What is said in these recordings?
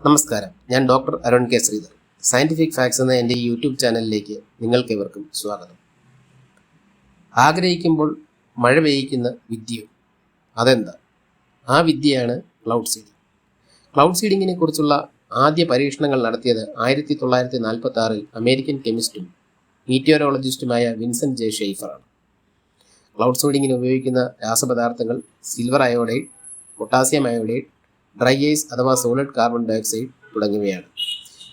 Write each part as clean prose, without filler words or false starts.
നമസ്കാരം, ഞാൻ doctor Arun K Sridhar. Scientific facts എന്ന എൻ്റെ യൂട്യൂബ് ചാനലിലേക്ക് നിങ്ങൾക്കേവർക്കും സ്വാഗതം. ആഗ്രഹിക്കുമ്പോൾ മഴ പെയ്യിക്കുന്ന വിദ്യയോ? അതെന്താ? ആ വിദ്യയാണ് ക്ലൗഡ് സീഡിംഗ്. ക്ലൗഡ് സീഡിങ്ങിനെ കുറിച്ചുള്ള ആദ്യ പരീക്ഷണങ്ങൾ നടത്തിയത് 1946 അമേരിക്കൻ കെമിസ്റ്റും മീറ്റിയോറോളജിസ്റ്റുമായ വിൻസെന്റ് ജെ ഷെയ്ഫറാണ്. ക്ലൗഡ് സീഡിങ്ങിന് ഉപയോഗിക്കുന്ന രാസപദാർത്ഥങ്ങൾ silver iodide, potassium iodide, dry ice അഥവാ സോളിഡ് കാർബൺ ഡയോക്സൈഡ് തുടങ്ങിയവയാണ്.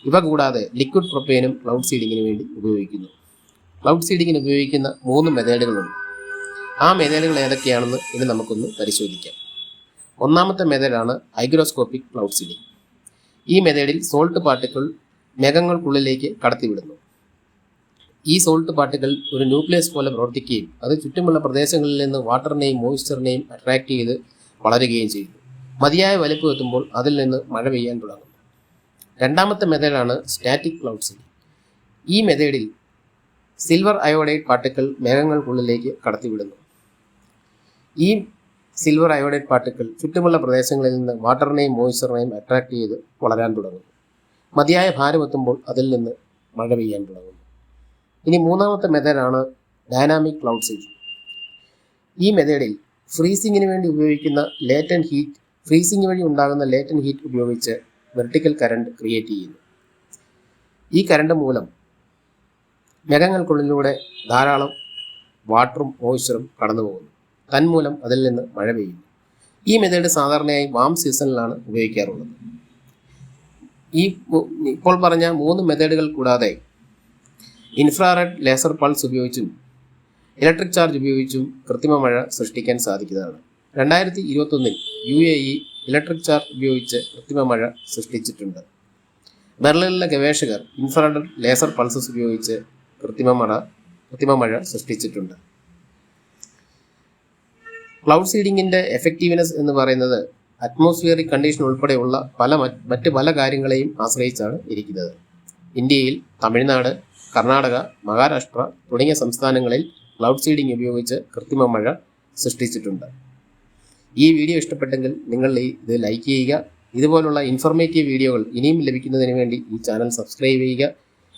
ഇവ കൂടാതെ ലിക്വിഡ് പ്രൊപ്പൈനും ക്ലൗഡ് സീഡിങ്ങിന് വേണ്ടി ഉപയോഗിക്കുന്നു. ക്ലൗഡ് സീഡിങ്ങിന് ഉപയോഗിക്കുന്ന 3 മെത്തേഡുകളുണ്ട്. ആ മെത്തേഡുകൾ ഏതൊക്കെയാണെന്ന് ഇനി നമുക്കൊന്ന് പരിശോധിക്കാം. ഒന്നാമത്തെ മെത്തേഡാണ് ഹൈഗ്രോസ്കോപ്പിക് ക്ലൗഡ് സീഡിംഗ്. ഈ മെത്തേഡിൽ സോൾട്ട് പാർട്ടിക്കിൾ മേഘങ്ങൾക്കുള്ളിലേക്ക് കടത്തിവിടുന്നു. ഈ സോൾട്ട് പാർട്ടിക്കിൾ ഒരു ന്യൂക്ലിയസ് പോലെ പ്രവർത്തിക്കുകയും അത് ചുറ്റുമുള്ള പ്രദേശങ്ങളിൽ നിന്ന് വാട്ടറിനെയും മോയ്സ്ചറിനെയും അട്രാക്ട് ചെയ്ത് വളരുകയും ചെയ്യുന്നു. മതിയായ വലിപ്പം എത്തുമ്പോൾ അതിൽ നിന്ന് മഴ പെയ്യാൻ തുടങ്ങും. രണ്ടാമത്തെ മെത്തേഡാണ് സ്റ്റാറ്റിക് ക്ലൗഡ് സീഡിംഗ്. ഈ മെത്തേഡിൽ സിൽവർ അയോഡൈഡ് പാർട്ടിക്കിൾ മേഘങ്ങൾക്കുള്ളിലേക്ക് കടത്തിവിടുന്നു. ഈ സിൽവർ അയോഡൈഡ് പാർട്ടിക്കിൾ ചുറ്റുമുള്ള പ്രദേശങ്ങളിൽ നിന്ന് വാട്ടറിനെയും മോയ്സ്ചറിനെയും അട്രാക്ട് ചെയ്ത് വളരാൻ തുടങ്ങുന്നു. മതിയായ ഭാരം എത്തുമ്പോൾ അതിൽ നിന്ന് മഴ പെയ്യാൻ തുടങ്ങുന്നു. ഇനി മൂന്നാമത്തെ മെത്തേഡാണ് ഡൈനാമിക് ക്ലൗഡ് സീഡിംഗ്. ഈ മെത്തേഡിൽ ഫ്രീസിങ്ങിന് വേണ്ടി ഉപയോഗിക്കുന്ന ഫ്രീസിംഗ് വഴി ഉണ്ടാകുന്ന ലേറ്റൻ ഹീറ്റ് ഉപയോഗിച്ച് വെർട്ടിക്കൽ കറണ്ട് ക്രിയേറ്റ് ചെയ്യുന്നു. ഈ കറണ്ട് മൂലം മേഘങ്ങൾക്കുള്ളിലൂടെ ധാരാളം വാട്ടറും മോയ്സ്ചറും കടന്നു പോകുന്നു. തന്മൂലം അതിൽ നിന്ന് മഴ പെയ്യുന്നു. ഈ മെത്തേഡ് സാധാരണയായി വാം സീസണിലാണ് ഉപയോഗിക്കാറുള്ളത്. ഇപ്പോൾ പറഞ്ഞ 3 മെത്തേഡുകൾ കൂടാതെ ഇൻഫ്രാറെഡ് ലേസർ പൾസ് ഉപയോഗിച്ചും ഇലക്ട്രിക് ചാർജ് ഉപയോഗിച്ചും കൃത്രിമ മഴ സൃഷ്ടിക്കാൻ സാധിക്കുന്നതാണ്. 2021 UAE ഇലക്ട്രിക് ചാർജ് ഉപയോഗിച്ച് കൃത്രിമ മഴ സൃഷ്ടിച്ചിട്ടുണ്ട്. ബെർലിനിലെ ഗവേഷകർ ഇൻഫ്രാറെഡ് ലേസർ പൾസസ് ഉപയോഗിച്ച് കൃത്രിമ മഴ സൃഷ്ടിച്ചിട്ടുണ്ട്. ക്ലൗഡ് സീഡിങ്ങിൻ്റെ എഫക്റ്റീവ്നെസ് എന്ന് പറയുന്നത് അറ്റ്മോസ്ഫിയറിക് കണ്ടീഷൻ ഉൾപ്പെടെയുള്ള മറ്റ് പല കാര്യങ്ങളെയും ആശ്രയിച്ചാണ് ഇരിക്കുന്നത്. ഇന്ത്യയിൽ തമിഴ്നാട്, കർണാടക, മഹാരാഷ്ട്ര തുടങ്ങിയ സംസ്ഥാനങ്ങളിൽ ക്ലൗഡ് സീഡിംഗ് ഉപയോഗിച്ച് കൃത്രിമ മഴ സൃഷ്ടിച്ചിട്ടുണ്ട്. ഈ വീഡിയോ ഇഷ്ടപ്പെട്ടെങ്കിൽ നിങ്ങൾ ഇത് ലൈക്ക് ചെയ്യുക. ഇതുപോലുള്ള ഇൻഫോർമേറ്റീവ് വീഡിയോകൾ ഇനിയും ലഭിക്കുന്നതിന് വേണ്ടി ഈ ചാനൽ സബ്സ്ക്രൈബ് ചെയ്യുക.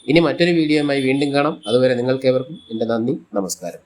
ഇനി മറ്റൊരു വീഡിയോയുമായി വീണ്ടും കാണാം. അതുവരെ നിങ്ങൾക്കേവർക്കും എൻ്റെ നന്ദി, നമസ്കാരം.